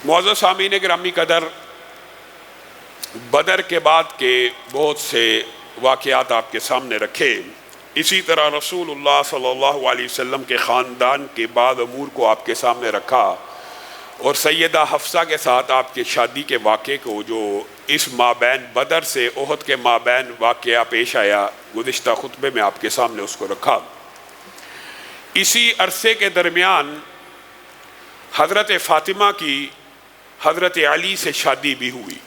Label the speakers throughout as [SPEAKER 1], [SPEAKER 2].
[SPEAKER 1] معزز سامعین گرامی قدر، بدر کے بعد کے بہت سے واقعات آپ کے سامنے رکھے، اسی طرح رسول اللہ صلی اللہ علیہ وسلم کے خاندان کے بعد امور کو آپ کے سامنے رکھا، اور سیدہ حفصہ کے ساتھ آپ کے شادی کے واقعے کو جو اس مابین بدر سے احد کے مابین واقعہ پیش آیا، گزشتہ خطبے میں آپ کے سامنے اس کو رکھا۔ اسی عرصے کے درمیان حضرت فاطمہ کی حضرت علی سے شادی بھی ہوئی،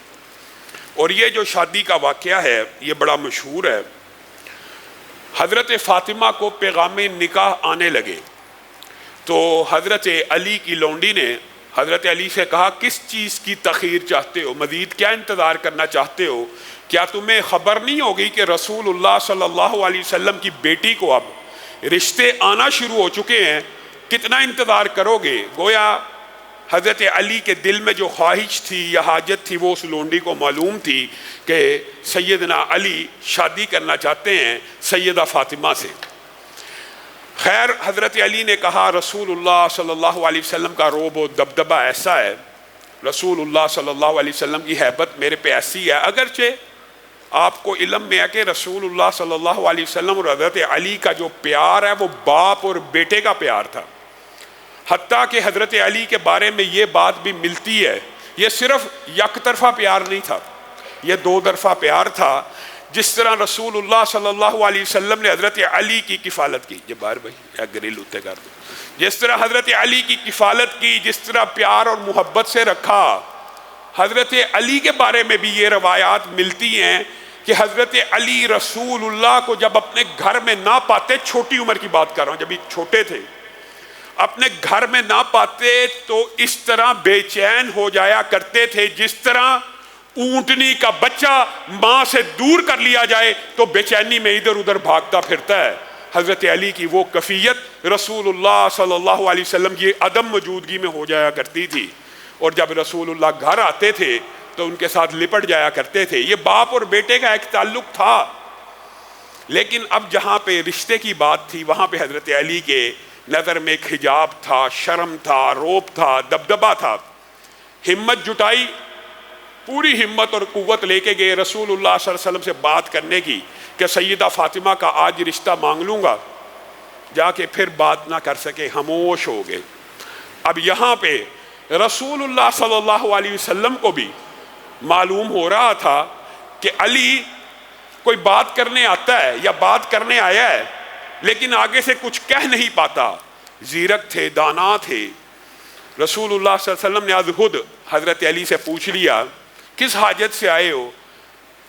[SPEAKER 1] اور یہ جو شادی کا واقعہ ہے یہ بڑا مشہور ہے۔ حضرت فاطمہ کو پیغام نکاح آنے لگے تو حضرت علی کی لونڈی نے حضرت علی سے کہا، کس چیز کی تاخیر چاہتے ہو؟ مزید کیا انتظار کرنا چاہتے ہو؟ کیا تمہیں خبر نہیں ہوگی کہ رسول اللہ صلی اللہ علیہ وسلم کی بیٹی کو اب رشتے آنا شروع ہو چکے ہیں؟ کتنا انتظار کرو گے؟ گویا حضرت علی کے دل میں جو خواہش تھی یا حاجت تھی وہ اس لونڈی کو معلوم تھی کہ سیدنا علی شادی کرنا چاہتے ہیں سیدہ فاطمہ سے۔ خیر، حضرت علی نے کہا، رسول اللہ صلی اللہ علیہ وسلم کا رعب و دبدبہ ایسا ہے، رسول اللہ صلی اللہ علیہ وسلم کی ہیبت میرے پہ ایسی ہے، اگرچہ آپ کو علم میں ہے کہ رسول اللہ صلی اللہ علیہ وسلم اور حضرت علی کا جو پیار ہے وہ باپ اور بیٹے کا پیار تھا، حتیٰ کہ حضرت علی کے بارے میں یہ بات بھی ملتی ہے، یہ صرف یک طرفہ پیار نہیں تھا، یہ دو طرفہ پیار تھا۔ جس طرح رسول اللہ صلی اللہ علیہ وسلم نے حضرت علی کی کفالت کی، یہ بار بھائی یا گریل ہوتے کر دو، جس طرح حضرت علی کی کفالت کی، جس طرح پیار اور محبت سے رکھا، حضرت علی کے بارے میں بھی یہ روایات ملتی ہیں کہ حضرت علی رسول اللہ کو جب اپنے گھر میں نہ پاتے، چھوٹی عمر کی بات کر رہا ہوں، جب یہ چھوٹے تھے، اپنے گھر میں نہ پاتے تو اس طرح بے چین ہو جایا کرتے تھے جس طرح اونٹنی کا بچہ ماں سے دور کر لیا جائے تو بے چینی میں ادھر ادھر بھاگتا پھرتا ہے۔ حضرت علی کی وہ کفیت رسول اللہ صلی اللہ علیہ وسلم کی عدم موجودگی میں ہو جایا کرتی تھی، اور جب رسول اللہ گھر آتے تھے تو ان کے ساتھ لپٹ جایا کرتے تھے۔ یہ باپ اور بیٹے کا ایک تعلق تھا، لیکن اب جہاں پہ رشتے کی بات تھی وہاں پہ حضرت علی کے نظر میں ایک حجاب تھا، شرم تھا، روب تھا، دبدبہ تھا۔ ہمت جٹائی، پوری ہمت اور قوت لے کے گئے رسول اللہ صلی اللہ علیہ وسلم سے بات کرنے کی کہ سیدہ فاطمہ کا آج رشتہ مانگ لوں گا، جا کے پھر بات نہ کر سکے، خاموش ہو گئے۔ اب یہاں پہ رسول اللہ صلی اللہ علیہ وسلم کو بھی معلوم ہو رہا تھا کہ علی کوئی بات کرنے آتا ہے یا بات کرنے آیا ہے لیکن آگے سے کچھ کہہ نہیں پاتا۔ زیرک تھے، دانا تھے۔ رسول اللہ صلی اللہ علیہ وسلم نے از خود حضرت علی سے پوچھ لیا، کس حاجت سے آئے ہو؟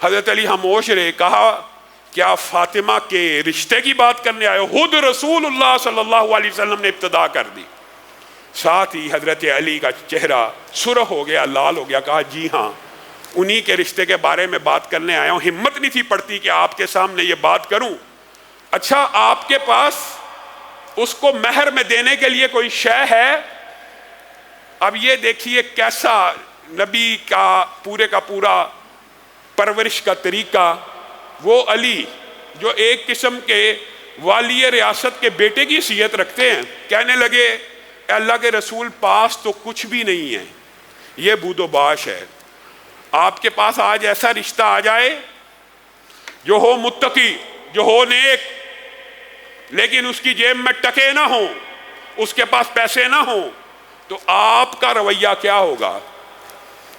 [SPEAKER 1] حضرت علی خاموش رہے۔ کہا، کیا فاطمہ کے رشتے کی بات کرنے آئے ہو؟ خود رسول اللہ صلی اللہ علیہ وسلم نے ابتدا کر دی۔ ساتھ ہی حضرت علی کا چہرہ سرخ ہو گیا، لال ہو گیا۔ کہا، جی ہاں، انہی کے رشتے کے بارے میں بات کرنے آیا ہوں۔ ہمت نہیں تھی پڑتی کہ آپ کے سامنے یہ بات کروں۔ اچھا، آپ کے پاس اس کو مہر میں دینے کے لیے کوئی شے ہے؟ اب یہ دیکھیے کیسا نبی کا پورا پرورش کا طریقہ۔ وہ علی جو ایک قسم کے والی ریاست کے بیٹے کی حیثیت رکھتے ہیں، کہنے لگے، اے اللہ کے رسول، پاس تو کچھ بھی نہیں ہے، یہ بود و باش ہے۔ آپ کے پاس آج ایسا رشتہ آ جائے جو ہو متقی، جو ہو نیک، لیکن اس کی جیب میں ٹکے نہ ہوں، اس کے پاس پیسے نہ ہوں، تو آپ کا رویہ کیا ہوگا؟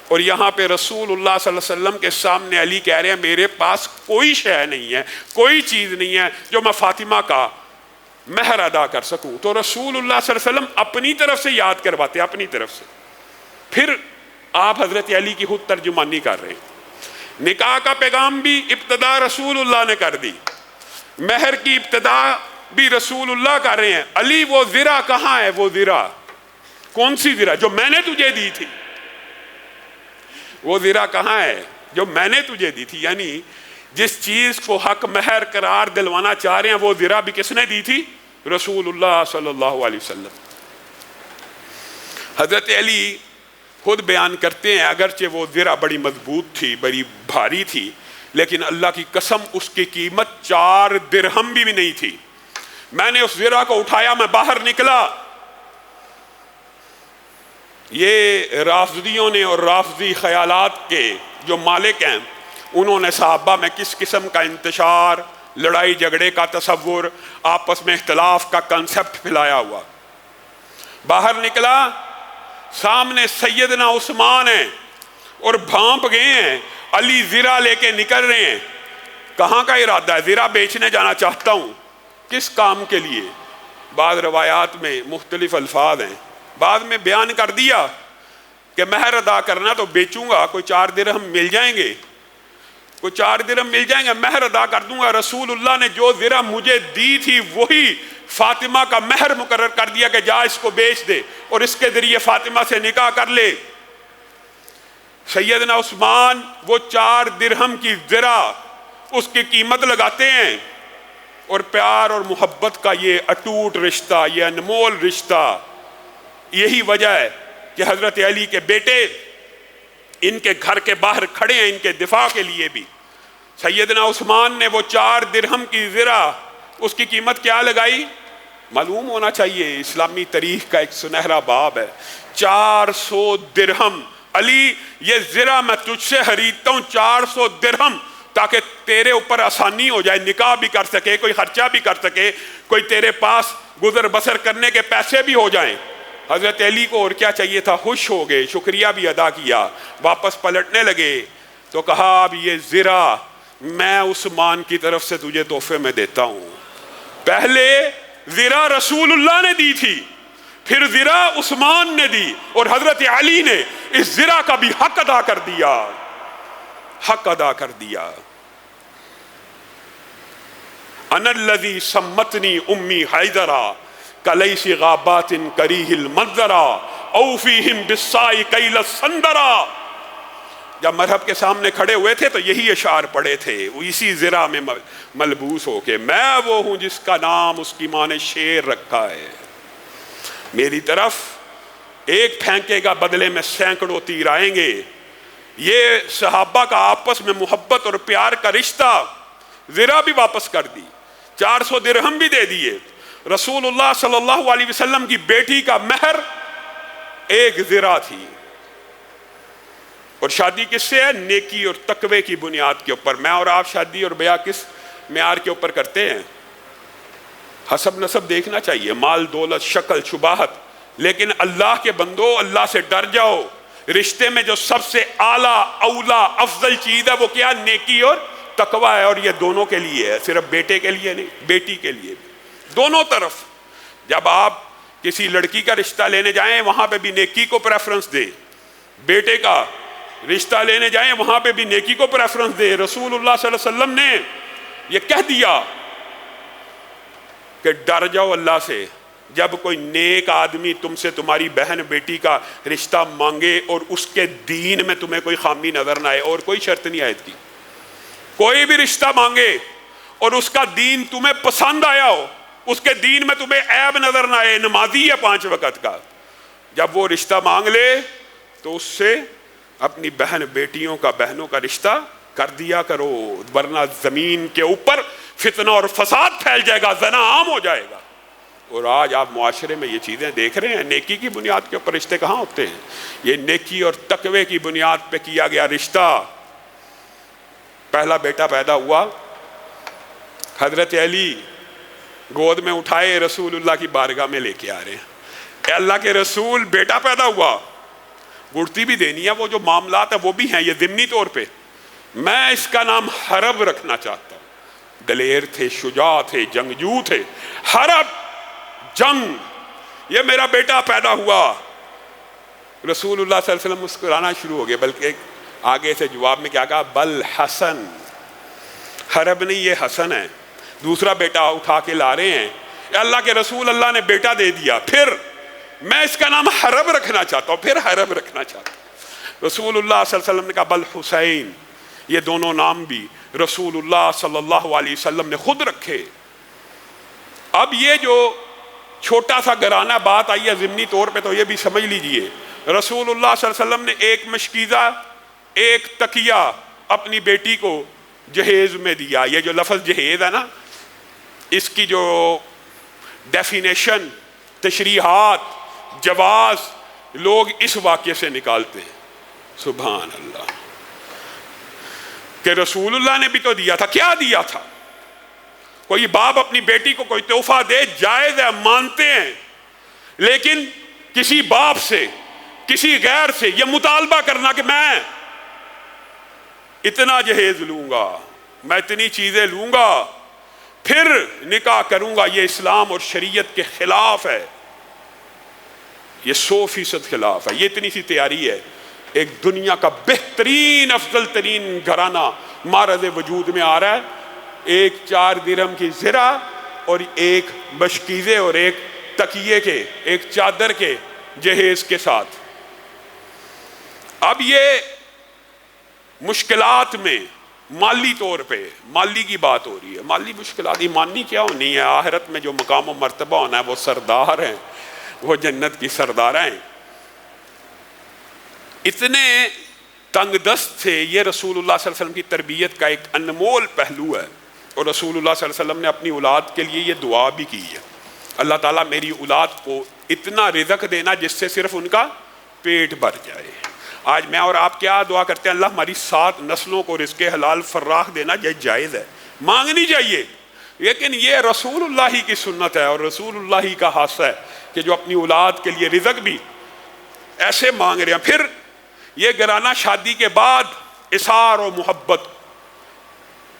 [SPEAKER 1] اور یہاں پہ رسول اللہ صلی اللہ علیہ وسلم کے سامنے علی کہہ رہے ہیں، میرے پاس کوئی شے نہیں ہے، کوئی چیز نہیں ہے جو میں فاطمہ کا مہر ادا کر سکوں۔ تو رسول اللہ صلی اللہ علیہ وسلم اپنی طرف سے یاد کرواتے، اپنی طرف سے۔ پھر آپ حضرت علی کی خود ترجمانی کر رہے ہیں۔ نکاح کا پیغام بھی ابتدا رسول اللہ نے کر دی، مہر کی ابتدا بھی رسول اللہ کر رہے ہیں۔ علی، وہ زرہ کہاں ہے؟ وہ زرہ کون سی زرہ؟ جو میں نے تجھے دی تھی۔ وہ زرہ کہاں ہے جو میں نے تجھے دی تھی؟ یعنی جس چیز کو حق مہر قرار دلوانا چاہ رہے ہیں وہ زرہ بھی کس نے دی تھی؟ رسول اللہ صلی اللہ علیہ وسلم۔ حضرت علی خود بیان کرتے ہیں، اگرچہ وہ زرہ بڑی مضبوط تھی، بڑی بھاری تھی، لیکن اللہ کی قسم اس کی قیمت 4 درہم بھی نہیں تھی۔ میں نے اس زرہ کو اٹھایا، میں باہر نکلا، یہ رافضیوں نے اور رافضی خیالات کے جو مالک ہیں انہوں نے صحابہ میں کس قسم کا انتشار، لڑائی جھگڑے کا تصور، آپس میں اختلاف کا کنسپٹ پھیلایا ہوا۔ باہر نکلا، سامنے سیدنا عثمان ہیں اور بھانپ گئے ہیں، علی زرہ لے کے نکل رہے ہیں۔ کہاں کا ارادہ ہے؟ زرہ بیچنے جانا چاہتا ہوں۔ کس کام کے لیے؟ بعض روایات میں مختلف الفاظ ہیں، بعد میں بیان کر دیا کہ مہر ادا کرنا تو بیچوں گا، کوئی 4 درہم مل جائیں گے، کوئی 4 درہم مل جائیں گے، مہر ادا کر دوں گا۔ رسول اللہ نے جو زرہ مجھے دی تھی وہی فاطمہ کا مہر مقرر کر دیا کہ جا اس کو بیچ دے اور اس کے ذریعے فاطمہ سے نکاح کر لے۔ سیدنا عثمان وہ 4 درہم کی زرہ اس کی قیمت لگاتے ہیں، اور پیار اور محبت کا یہ اٹوٹ رشتہ، یہ انمول رشتہ، یہی وجہ ہے کہ حضرت علی کے بیٹے ان کے گھر کے باہر کھڑے ہیں ان کے دفاع کے لیے بھی۔ سیدنا عثمان نے وہ 4 درہم کی زرہ اس کی قیمت کیا لگائی؟ معلوم ہونا چاہیے، اسلامی تاریخ کا ایک سنہرا باب ہے۔ 400 درہم۔ علی یہ زرہ میں تجھ سے خریدتا ہوں 400 درہم، تاکہ تیرے اوپر آسانی ہو جائے، نکاح بھی کر سکے، کوئی خرچہ بھی کر سکے، کوئی تیرے پاس گزر بسر کرنے کے پیسے بھی ہو جائیں۔ حضرت علی کو اور کیا چاہیے تھا؟ خوش ہو گئے، شکریہ بھی ادا کیا، واپس پلٹنے لگے تو کہا اب یہ زرہ میں عثمان کی طرف سے تجھے تحفے میں دیتا ہوں۔ پہلے زرہ رسول اللہ نے دی تھی، پھر زرہ عثمان نے دی، اور حضرت علی نے اس زرہ کا بھی حق ادا کر دیا، حق ادا کر دیا۔ انا الذی سمتنی امی حیدرا کلیس غابات کریہ المنظرا او فیہم بالسائی کیل السندرا۔ جب مرحب کے سامنے کھڑے ہوئے تھے تو یہی اشعار پڑے تھے، وہ اسی زرہ میں ملبوس ہو کے، میں وہ ہوں جس کا نام اس کی ماں نے شیر رکھا ہے، میری طرف ایک پھینکے گا بدلے میں سینکڑوں تیر آئیں گے۔ یہ صحابہ کا آپس میں محبت اور پیار کا رشتہ، زرہ بھی واپس کر دی، 400 درہم بھی دے دیے۔ رسول اللہ صلی اللہ علیہ وسلم کی بیٹی کا مہر ایک زرہ تھی، اور شادی کس سے ہے؟ نیکی اور تقوی کی بنیاد کے اوپر۔ میں اور آپ شادی اور بیاہ کس معیار کے اوپر کرتے ہیں؟ حسب نسب دیکھنا چاہیے، مال دولت شکل شباہت، لیکن اللہ کے بندو اللہ سے ڈر جاؤ۔ رشتے میں جو سب سے اعلیٰ اولا افضل چیز ہے وہ کیا؟ نیکی اور تقوی ہے، اور یہ دونوں کے لیے ہے، صرف بیٹے کے لیے نہیں، بیٹی کے لیے بھی، دونوں طرف۔ جب آپ کسی لڑکی کا رشتہ لینے جائیں وہاں پہ بھی نیکی کو پریفرنس دے، بیٹے کا رشتہ لینے جائیں وہاں پہ بھی نیکی کو پریفرنس دے۔ رسول اللہ صلی اللہ علیہ وسلم نے یہ کہہ دیا کہ ڈر جاؤ اللہ سے، جب کوئی نیک آدمی تم سے تمہاری بہن بیٹی کا رشتہ مانگے اور اس کے دین میں تمہیں کوئی خامی نظر نہ آئے، اور کوئی شرط نہیں عائد کی، کوئی بھی رشتہ مانگے اور اس کا دین تمہیں پسند آیا ہو، اس کے دین میں تمہیں عیب نظر نہ آئے، نمازی ہے 5 وقت کا، جب وہ رشتہ مانگ لے تو اس سے اپنی بہن بیٹیوں کا بہنوں کا رشتہ کر دیا کرو، ورنہ زمین کے اوپر فتنہ اور فساد پھیل جائے گا، زنا عام ہو جائے گا۔ اور آج آپ معاشرے میں یہ چیزیں دیکھ رہے ہیں، نیکی کی بنیاد کے اوپر رشتے کہاں ہوتے ہیں؟ یہ نیکی اور تقوی کی بنیاد پہ کیا گیا رشتہ۔ پہلا بیٹا پیدا ہوا، حضرت علی گود میں اٹھائے رسول اللہ کی بارگاہ میں لے کے آ رہے ہیں، اے اللہ کے رسول بیٹا پیدا ہوا، گڑتی بھی دینی ہے، وہ جو معاملات ہیں وہ بھی ہیں، یہ ضمنی طور پہ، میں اس کا نام حرب رکھنا چاہتا ہوں۔ دلیر تھے، شجاع تھے، جنگجو تھے، حرب جنگ، یہ میرا بیٹا پیدا ہوا۔ رسول اللہ صلی اللہ علیہ وسلم مسکرانا شروع ہو گئے، بلکہ آگے سے جواب میں کیا کہا؟ بل حسن، حرب نہیں یہ حسن ہے، دوسرا بیٹا اٹھا کے لا رہے ہیں۔ اے اللہ کے رسول اللہ نے بیٹا دے دیا، پھر میں اس کا نام حرب رکھنا چاہتا ہوں، پھر حرب رکھنا چاہتا ہوں۔ رسول اللہ صلی اللہ علیہ وسلم نے کہا بل حسین، یہ دونوں نام بھی رسول اللہ صلی اللہ علیہ وسلم نے خود رکھے۔ اب یہ جو چھوٹا سا گرانہ بات آئی ہے ضمنی طور پہ تو یہ بھی سمجھ لیجئے، رسول اللہ صلی اللہ علیہ وسلم نے ایک مشکیزہ، ایک تکیہ اپنی بیٹی کو جہیز میں دیا۔ یہ جو لفظ جہیز ہے نا، اس کی جو ڈیفینیشن، تشریحات، جواز، لوگ اس واقعے سے نکالتے ہیں سبحان اللہ کہ رسول اللہ نے بھی تو دیا تھا. کیا دیا تھا؟ کوئی باپ اپنی بیٹی کو کوئی تحفہ دے جائز ہے، مانتے ہیں، لیکن کسی باپ سے کسی غیر سے یہ مطالبہ کرنا کہ میں اتنا جہیز لوں گا، میں اتنی چیزیں لوں گا پھر نکاح کروں گا، یہ اسلام اور شریعت کے خلاف ہے، یہ 100% خلاف ہے. یہ اتنی سی تیاری ہے. ایک دنیا کا بہترین افضل ترین گھرانہ معرض وجود میں آ رہا ہے، ایک 4 درہم کی زرہ اور ایک مشکیزے اور ایک تکیے کے، ایک چادر کے جہیز کے ساتھ. اب یہ مشکلات میں مالی طور پہ مالی کی بات ہو رہی ہے. مالی مشکلات ایمانی کیا ہونی ہے؟ آخرت میں جو مقام و مرتبہ ہونا ہے وہ سردار ہیں، وہ جنت کی سردارہ ہیں. اتنے تنگ دست تھے. یہ رسول اللہ صلی اللہ علیہ وسلم کی تربیت کا ایک انمول پہلو ہے. اور رسول اللہ صلی اللہ علیہ وسلم نے اپنی اولاد کے لیے یہ دعا بھی کی ہے، اللہ تعالیٰ میری اولاد کو اتنا رزق دینا جس سے صرف ان کا پیٹ بھر جائے. آج میں اور آپ کیا دعا کرتے ہیں؟ اللہ ہماری 7 نسلوں کو رزق حلال فراخ دینا یہ جائز ہے، مانگنی چاہیے. لیکن یہ رسول اللہ ہی کی سنت ہے اور رسول اللہ ہی کا حصہ ہے کہ جو اپنی اولاد کے لیے رزق بھی ایسے مانگ رہے ہیں. پھر یہ گھرانہ شادی کے بعد اثار و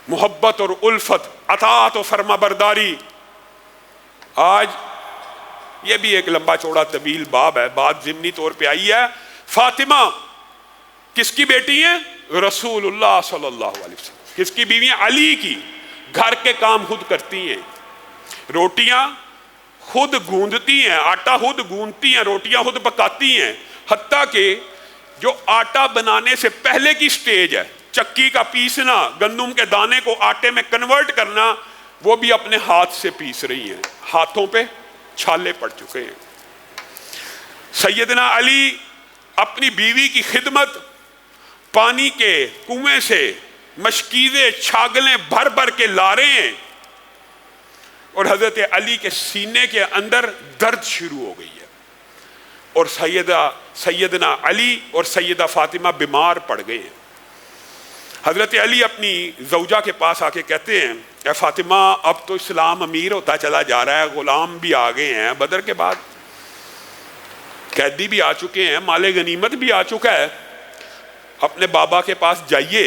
[SPEAKER 1] محبت اور الفت، اطاعت و فرما برداری. آج یہ بھی ایک لمبا چوڑا طویل باب ہے، بات ضمنی طور پہ آئی ہے. فاطمہ کس کی بیٹی ہیں؟ رسول اللہ صلی اللہ علیہ وسلم. کس کی بیوی ہیں؟ علی کی. گھر کے کام خود کرتی ہیں، روٹیاں خود گوندتی ہیں، آٹا خود گوندتی ہیں، روٹیاں خود پکاتی ہیں. حتیٰ کہ جو آٹا بنانے سے پہلے کی سٹیج ہے، چکی کا پیسنا، گندم کے دانے کو آٹے میں کنورٹ کرنا، وہ بھی اپنے ہاتھ سے پیس رہی ہیں. ہاتھوں پہ چھالے پڑ چکے ہیں. سیدنا علی اپنی بیوی کی خدمت پانی کے کنویں سے مشکیزیں چھاگلیں بھر بھر کے لا رہے ہیں اور حضرت علی کے سینے کے اندر درد شروع ہو گئی ہے اور سیدنا علی اور سیدہ فاطمہ بیمار پڑ گئے ہیں. حضرت علی اپنی زوجہ کے پاس آ کے کہتے ہیں اے فاطمہ اب تو اسلام امیر ہوتا چلا جا رہا ہے، غلام بھی آ گئے ہیں، بدر کے بعد قیدی بھی آ چکے ہیں، مال غنیمت بھی آ چکا ہے، اپنے بابا کے پاس جائیے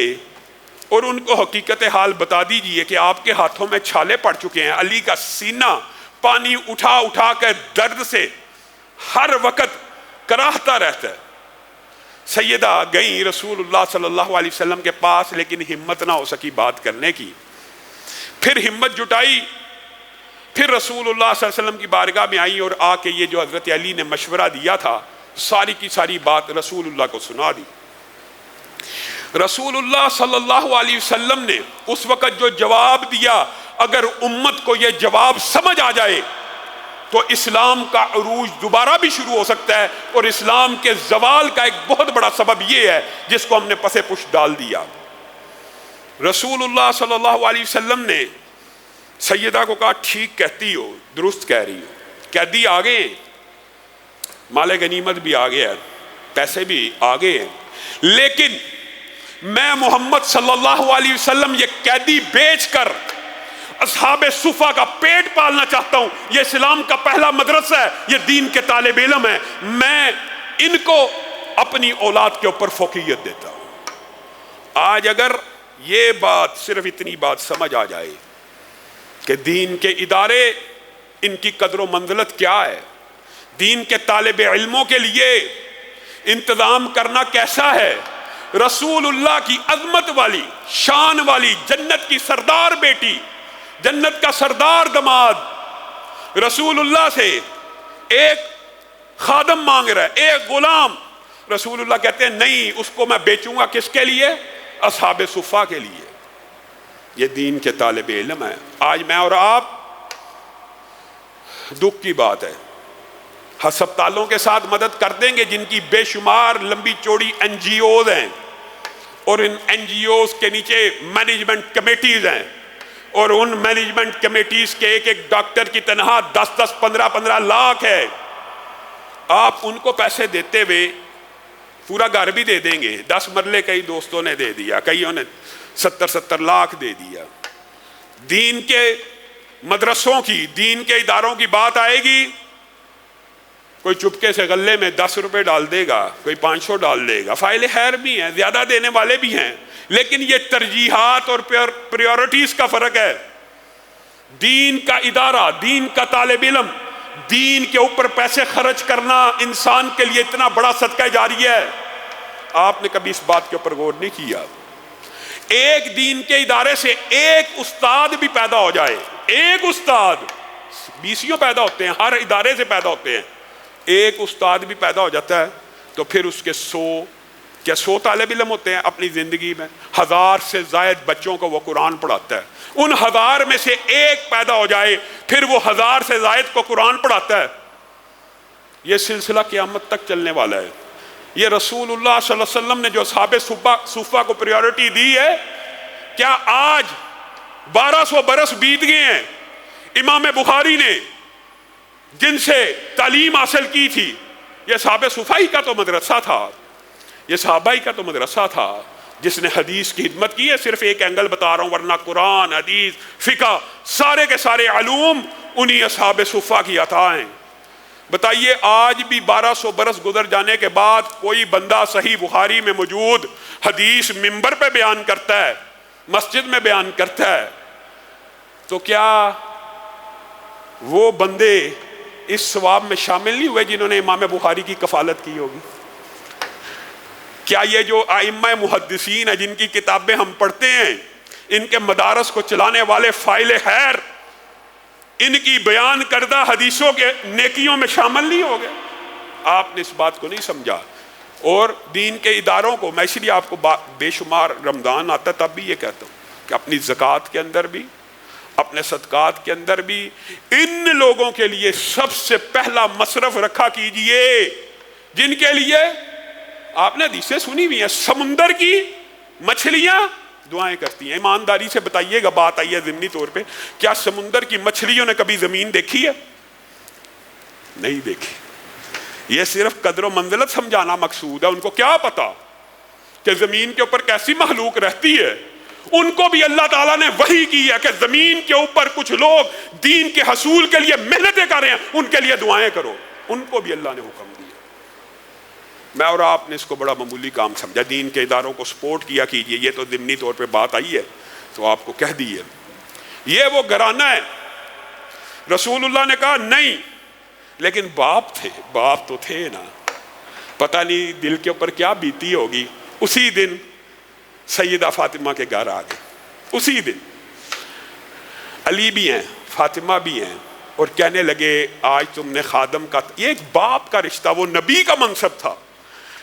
[SPEAKER 1] اور ان کو حقیقت حال بتا دیجئے کہ آپ کے ہاتھوں میں چھالے پڑ چکے ہیں. علی کا سینہ پانی اٹھا اٹھا کر درد سے ہر وقت کراہتا رہتا ہے. سیدہ گئیں رسول اللہ صلی اللہ علیہ وسلم کے پاس، لیکن ہمت نہ ہو سکی بات کرنے کی. پھر ہمت جٹائی، پھر رسول اللہ صلی اللہ علیہ وسلم کی بارگاہ میں آئی اور آ کے یہ جو حضرت علی نے مشورہ دیا تھا ساری کی ساری بات رسول اللہ کو سنا دی. رسول اللہ صلی اللہ علیہ وسلم نے اس وقت جو جواب دیا، اگر امت کو یہ جواب سمجھ آ جائے تو اسلام کا عروج دوبارہ بھی شروع ہو سکتا ہے اور اسلام کے زوال کا ایک بہت بڑا سبب یہ ہے جس کو ہم نے پس پش ڈال دیا. رسول اللہ صلی اللہ علیہ وسلم نے سیدہ کو کہا ٹھیک کہتی ہو، درست کہہ رہی ہو، قیدی آ گئے ہیں، مال غنیمت بھی آ گیا ہے، پیسے بھی آ گئے ہیں، لیکن میں محمد صلی اللہ علیہ وسلم یہ قیدی بیچ کر اصحاب صفہ کا پیٹ پالنا چاہتا ہوں. یہ اسلام کا پہلا مدرسہ ہے، یہ دین کے طالب علم ہے، میں ان کو اپنی اولاد کے اوپر فوقیت دیتا ہوں. آج اگر یہ بات صرف اتنی بات سمجھ آ جائے کہ دین کے ادارے ان کی قدر و منزلت کیا ہے، دین کے طالب علموں کے لیے انتظام کرنا کیسا ہے، رسول اللہ کی عظمت والی شان والی جنت کی سردار بیٹی، جنت کا سردار دماد رسول اللہ سے ایک خادم مانگ رہا ہے، ایک غلام. رسول اللہ کہتے ہیں نہیں، اس کو میں بیچوں گا کس کے لیے؟ اصحاب صفہ کے لیے. یہ دین کے طالب علم ہے. آج میں اور آپ، دکھ کی بات ہے، ہسپتالوں کے ساتھ مدد کر دیں گے جن کی بے شمار لمبی چوڑی این جی اوز ہیں اور ان این جی اوز کے نیچے مینجمنٹ کمیٹیز ہیں اور ان مینجمنٹ کمیٹیز کے ایک ایک ڈاکٹر کی تنخواہ 10-10 15-15 لاکھ ہے. آپ ان کو پیسے دیتے ہوئے پورا گھر بھی دے دیں گے. 10 مرلے کئی دوستوں نے دے دیا, کئیوں نے 70 لاکھ دے دیا. دین کے مدرسوں کی, دین کے اداروں کی بات آئے گی, کوئی چپکے سے غلے میں 10 روپے ڈال دے گا, کوئی 500 ڈال دے گا. فاعل خیر بھی ہیں, زیادہ دینے والے بھی ہیں, لیکن یہ ترجیحات اور پریورٹیز کا فرق ہے. دین کا ادارہ, دین کا طالب علم, دین کے اوپر پیسے خرچ کرنا انسان کے لیے اتنا بڑا صدقہ جاریہ ہے. آپ نے کبھی اس بات کے اوپر غور نہیں کیا؟ ایک دین کے ادارے سے ایک استاد بھی پیدا ہو جائے, ایک استاد, 20 پیدا ہوتے ہیں, ہر ادارے سے پیدا ہوتے ہیں, ایک استاد بھی پیدا ہو جاتا ہے تو پھر اس کے 100 طالب علم ہوتے ہیں اپنی زندگی میں, 1000 سے زائد بچوں کو وہ قرآن پڑھاتا ہے. ان 1000 میں سے ایک پیدا ہو جائے پھر وہ 1000 سے زائد کو قرآن پڑھاتا ہے. یہ سلسلہ قیامت تک چلنے والا ہے. یہ رسول اللہ صلی اللہ علیہ وسلم نے جو اصحاب صفہ کو پریورٹی دی ہے, کیا آج 1200 برس بیت گئے ہیں, امام بخاری نے جن سے تعلیم حاصل کی تھی, یہ صحابہ صفہ ہی کا تو مدرسہ تھا, یہ صحابہ ہی کا تو مدرسہ تھا جس نے حدیث کی خدمت کی ہے. صرف ایک اینگل بتا رہا ہوں, ورنہ قرآن, حدیث, فقہ, سارے کے سارے علوم انہی اصحاب صفہ کی عطا ہیں. بتائیے آج بھی 1200 برس گزر جانے کے بعد کوئی بندہ صحیح بخاری میں موجود حدیث ممبر پہ بیان کرتا ہے, مسجد میں بیان کرتا ہے, تو کیا وہ بندے اس ثواب میں شامل نہیں ہوئے جنہوں نے امام بخاری کی کفالت کی ہوگی؟ کیا یہ جو ائمہ محدثین ہیں جن کی کتابیں ہم پڑھتے ہیں, ان کے مدارس کو چلانے والے فاعل خیر, ان کی بیان کردہ حدیثوں کے نیکیوں میں شامل نہیں ہو گئے؟ آپ نے اس بات کو نہیں سمجھا. اور دین کے اداروں کو, میں اس لیے آپ کو بے شمار رمضان آتا تب بھی یہ کہتا ہوں کہ اپنی زکوٰۃ کے اندر بھی, اپنے صدقات کے اندر بھی ان لوگوں کے لیے سب سے پہلا مصرف رکھا کیجئے جن کے لیے آپ نے حدیثیں سنی ہوئی ہیں, سمندر کی مچھلیاں دعائیں کرتی ہیں. ایمانداری سے بتائیے گا, بات آئی ہے ضمنی طور پہ, کیا سمندر کی مچھلیوں نے کبھی زمین دیکھی ہے؟ نہیں دیکھی. یہ صرف قدر و منزلت سمجھانا مقصود ہے. ان کو کیا پتا کہ زمین کے اوپر کیسی مخلوق رہتی ہے. ان کو بھی اللہ تعالیٰ نے وحی کی ہے کہ زمین کے اوپر کچھ لوگ دین کے حصول کے لیے محنتیں کر رہے ہیں, ان کے لیے دعائیں کرو. ان کو بھی اللہ نے حکم دیا. میں اور آپ نے اس کو بڑا معمولی کام سمجھا. دین کے اداروں کو سپورٹ کیا کیجئے, یہ تو ضمنی طور پہ بات آئی ہے تو آپ کو کہہ دی ہے. یہ وہ گھرانہ ہے. رسول اللہ نے کہا نہیں, لیکن باپ تھے, باپ تو تھے نا, پتہ نہیں دل کے اوپر کیا بیتی ہوگی. اسی دن سیدہ فاطمہ کے گھر آ گئے, اسی دن علی بھی ہیں, فاطمہ بھی ہیں, اور کہنے لگے آج تم نے خادم کا, یہ ایک باپ کا رشتہ, وہ نبی کا منصب تھا,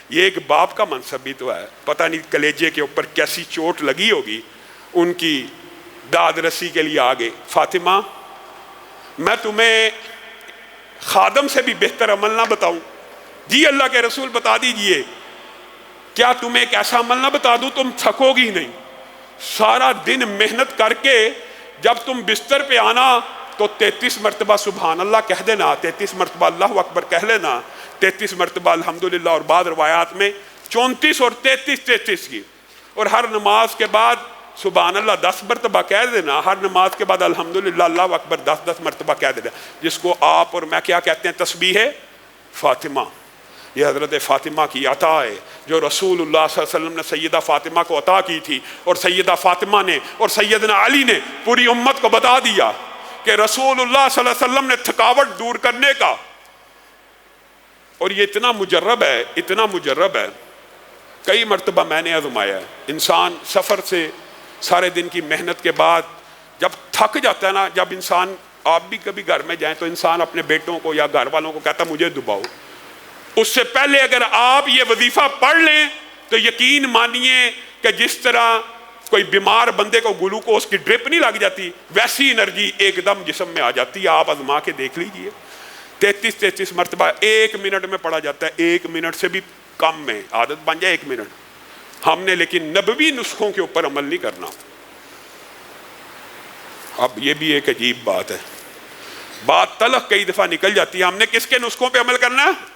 [SPEAKER 1] یہ ایک باپ کا منصب بھی تو ہے. پتہ نہیں کلیجے کے اوپر کیسی چوٹ لگی ہوگی. ان کی داد رسی کے لیے آگے, فاطمہ میں تمہیں خادم سے بھی بہتر عمل نہ بتاؤں؟ جی اللہ کے رسول بتا دیجئے. کیا تمہیں ایک ایسا عمل نہ بتا دوں تم تھکو گی نہیں؟ سارا دن محنت کر کے جب تم بستر پہ آنا تو 33 مرتبہ سبحان اللہ کہہ دینا, 33 مرتبہ اللہ اکبر کہہ لینا, 33 مرتبہ الحمدللہ, اور بعض روایات میں 34 اور 33 کی, اور ہر نماز کے بعد سبحان اللہ 10 مرتبہ کہہ دینا, ہر نماز کے بعد الحمدللہ اللہ اکبر 10 مرتبہ کہہ دینا, جس کو آپ اور میں کیا کہتے ہیں؟ تسبیح فاطمہ. یہ حضرت فاطمہ کی عطا ہے جو رسول اللہ صلی اللہ علیہ وسلم نے سیدہ فاطمہ کو عطا کی تھی, اور سیدہ فاطمہ نے اور سیدنا علی نے پوری امت کو بتا دیا کہ رسول اللہ صلی اللہ علیہ وسلم نے تھکاوٹ دور کرنے کا, اور یہ اتنا مجرب ہے, اتنا مجرب ہے, کئی مرتبہ میں نے آزمایا ہے. انسان سفر سے سارے دن کی محنت کے بعد جب تھک جاتا ہے نا, جب انسان, آپ بھی کبھی گھر میں جائیں تو انسان اپنے بیٹوں کو یا گھر والوں کو کہتا مجھے دباؤ. اس سے پہلے اگر آپ یہ وظیفہ پڑھ لیں تو یقین مانیے کہ جس طرح کوئی بیمار بندے کو گلوکوز کی ڈرپ نہیں لگ جاتی, ویسی انرجی ایک دم جسم میں آ جاتی ہے. آپ آزما کے دیکھ لیجئے. 33 مرتبہ 1 منٹ میں پڑھا جاتا ہے, 1 منٹ سے بھی کم میں, عادت بن جائے 1 منٹ. ہم نے لیکن نبوی نسخوں کے اوپر عمل نہیں کرنا. اب یہ بھی ایک عجیب بات ہے, بات تلخ کئی دفعہ نکل جاتی ہے. ہم نے کس کے نسخوں پہ عمل کرنا ہے؟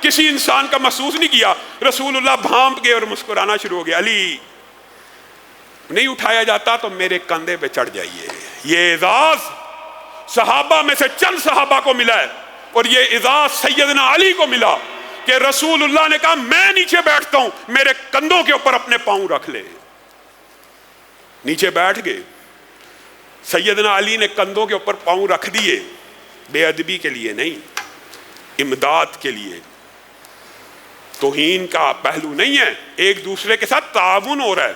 [SPEAKER 1] کسی انسان کا محسوس نہیں کیا. رسول اللہ بھانپ گئے اور مسکرانا شروع ہو گیا. علی نہیں اٹھایا جاتا تو میرے کندھے پہ چڑھ جائیے. یہ اعزاز صحابہ میں سے چند صحابہ کو ملا ہے اور یہ اعزاز سیدنا علی کو ملا کہ رسول اللہ نے کہا میں نیچے بیٹھتا ہوں, میرے کندھوں کے اوپر اپنے پاؤں رکھ لے. نیچے بیٹھ گئے. سیدنا علی نے کندھوں کے اوپر پاؤں رکھ دیے, بے ادبی کے لیے نہیں, امداد کے لیے. توہین کا پہلو نہیں ہے, ایک دوسرے کے ساتھ تعاون ہو رہا ہے.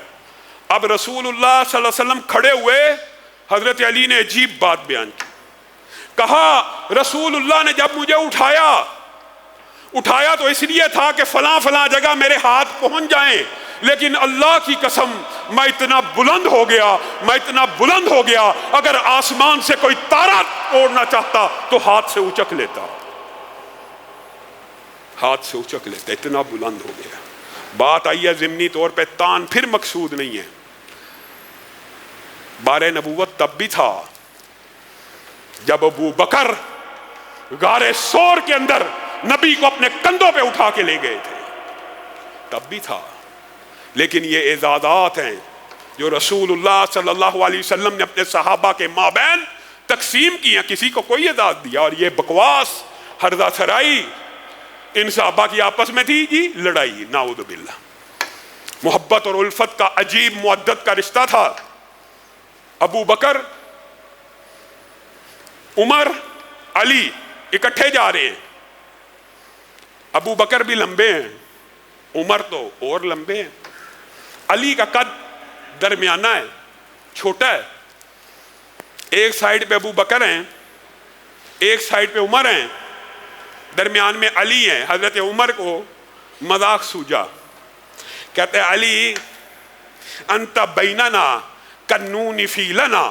[SPEAKER 1] اب رسول اللہ صلی اللہ علیہ وسلم کھڑے ہوئے, حضرت علی نے عجیب بات بیان کی. کہا رسول اللہ نے جب مجھے اٹھایا تو اس لیے تھا کہ فلاں فلاں جگہ میرے ہاتھ پہنچ جائیں, لیکن اللہ کی قسم میں اتنا بلند ہو گیا اگر آسمان سے کوئی تارا توڑنا چاہتا تو ہاتھ سے اچک لیتا, اتنا بلند ہو گیا. بات آئی ہے ضمنی طور پہ, تان پھر مقصود نہیں ہے. بار نبوت تب بھی تھا جب ابو بکر غار سور کے اندر نبی کو اپنے کندھوں پہ اٹھا کے لے گئے تھے, تب بھی تھا. لیکن یہ اعزازات ہیں جو رسول اللہ صلی اللہ علیہ وسلم نے اپنے صحابہ کے مابین تقسیم کی ہیں. کسی کو کوئی اعزاز دیا, اور یہ بکواس ہرزہ سرائی ان صحابہ کی آپس میں تھی جی لڑائی, نعوذ باللہ. محبت اور الفت کا عجیب مودت کا رشتہ تھا. ابو بکر, عمر, علی اکٹھے جا رہے ہیں. ابو بکر بھی لمبے ہیں, عمر تو اور لمبے ہیں. علی کا قد درمیانہ ہے, چھوٹا ہے. ایک سائیڈ پہ ابو بکر ہیں, ایک سائیڈ پہ عمر ہیں, درمیان میں علی ہیں. حضرت عمر کو مذاق سوجا, کہتے ہیں علی انت بیننا کنون فی لنا,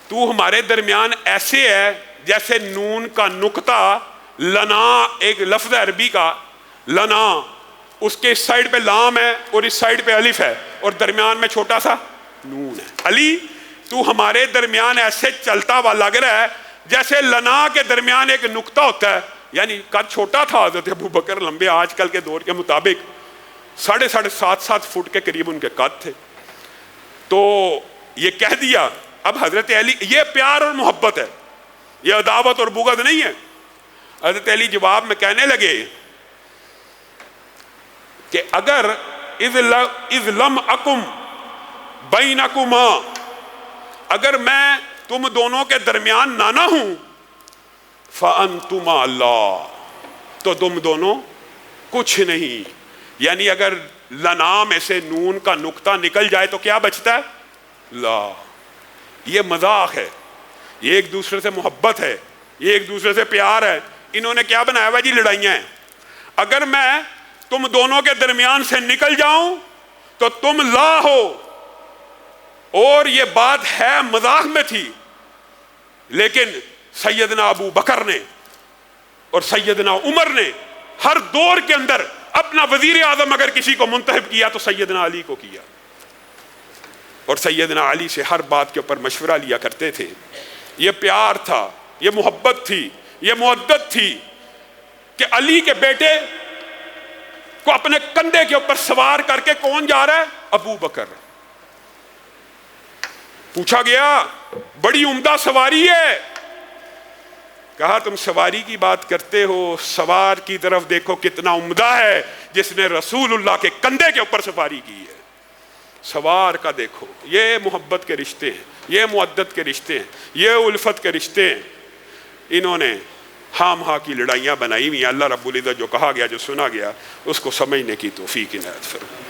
[SPEAKER 1] تو ہمارے درمیان ایسے ہے جیسے نون کا نقطہ لنا, ایک لفظ عربی کا لنا, اس کے اس سائیڈ پہ لام ہے اور اس سائیڈ پہ الف ہے اور درمیان میں چھوٹا سا نون ہے. علی تو ہمارے درمیان ایسے چلتا ہوا لگ رہا ہے جیسے لنا کے درمیان ایک نقطہ ہوتا ہے. یعنی قد چھوٹا تھا حضرت ابو بکر, لمبے آج کل کے دور کے مطابق 7.5 فٹ کے قریب ان کے قد تھے. تو یہ کہہ دیا. اب حضرت علی, یہ پیار اور محبت ہے, یہ عداوت اور بغض نہیں ہے. حضرت علی جواب میں کہنے لگے کہ اگر اذ لم اکم بینکما, اگر میں تم دونوں کے درمیان نہ ہوں, فانتما اللہ, تو تم دونوں کچھ نہیں. یعنی اگر لنا میں سے نون کا نقطہ نکل جائے تو کیا بچتا ہے؟ لا. یہ مذاق ہے, یہ ایک دوسرے سے محبت ہے, یہ ایک دوسرے سے پیار ہے. انہوں نے کیا بنایا ہوا جی؟ لڑائیاں ہیں. اگر میں تم دونوں کے درمیان سے نکل جاؤں تو تم لا ہو. اور یہ بات ہے مذاق میں تھی, لیکن سیدنا ابو بکر نے اور سیدنا عمر نے ہر دور کے اندر اپنا وزیر اعظم اگر کسی کو منتخب کیا تو سیدنا علی کو کیا, اور سیدنا علی سے ہر بات کے اوپر مشورہ لیا کرتے تھے. یہ پیار تھا, یہ محبت تھی, یہ مودت تھی کہ علی کے بیٹے کو اپنے کندھے کے اوپر سوار کر کے کون جا رہا ہے؟ ابو بکر. پوچھا گیا بڑی عمدہ سواری ہے. کہا تم سواری کی بات کرتے ہو, سوار کی طرف دیکھو کتنا عمدہ ہے جس نے رسول اللہ کے کندھے کے اوپر سواری کی ہے. سوار کا دیکھو. یہ محبت کے رشتے ہیں, یہ مودت کے رشتے ہیں, یہ الفت کے رشتے ہیں. انہوں نے ہاں ہاں کی لڑائیاں بنائی ہوئی ہیں. اللہ رب العزت جو کہا گیا, جو سنا گیا, اس کو سمجھنے کی توفیق عنایت فرمائے.